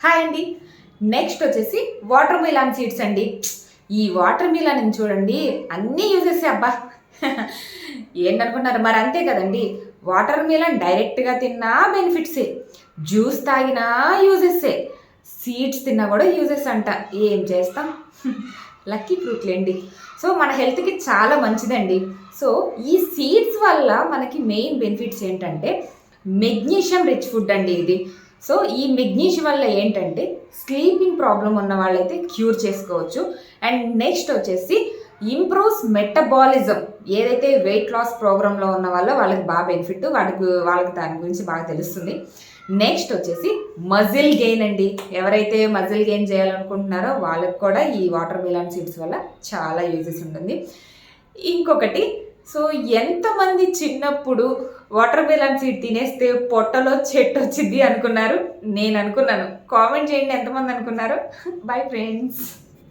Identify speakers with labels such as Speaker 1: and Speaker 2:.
Speaker 1: Hi అండి. Next వచ్చేసి water melon seeds అండి. ఈ వాటర్ మిలాన్ చూడండి, అన్నీ యూజెస్ అబ్బా. ఏంటనుకుంటున్నారు, మరి అంతే కదండి. వాటర్ మిలాన్ డైరెక్ట్గా తిన్నా బెనిఫిట్సే, జ్యూస్ తాగినా యూజెస్సే, సీడ్స్ తిన్నా కూడా యూజెస్ అంట. ఏం చేస్తాం, లక్కీ ఫ్రూట్లేండి. సో మన హెల్త్కి చాలా మంచిదండి. సో ఈ సీడ్స్ వల్ల మనకి మెయిన్ బెనిఫిట్స్ ఏంటంటే మెగ్నీషియం రిచ్ ఫుడ్ అండి ఇది. సో ఈ మెగ్నీషియం వల్ల ఏంటంటే స్లీపింగ్ ప్రాబ్లం ఉన్న వాళ్ళైతే క్యూర్ చేసుకోవచ్చు. అండ్ నెక్స్ట్ వచ్చేసి ఇంప్రూవ్స్ మెటబాలిజం. ఏదైతే వెయిట్ లాస్ ప్రోగ్రాంలో ఉన్న వాళ్ళకి బాగా బెనిఫిట్, వాళ్ళకి దాని గురించి బాగా తెలుస్తుంది. నెక్స్ట్ వచ్చేసి మజిల్ గెయిన్ అండి. ఎవరైతే మజిల్ గెయిన్ చేయాలనుకుంటున్నారో వాళ్ళకి కూడా ఈ వాటర్ మిలాన్ సీడ్స్ వల్ల చాలా యూజెస్ ఉంటుంది. ఇంకొకటి, సో ఎంతమంది చిన్నప్పుడు వాటర్ మిలాన్ సీడ్ తినేస్తే పొట్టలో చెట్టు వచ్చింది అనుకున్నారు? నేను అనుకున్నాను. కామెంట్ చేయండి ఎంతమంది అనుకున్నారు. Bye friends.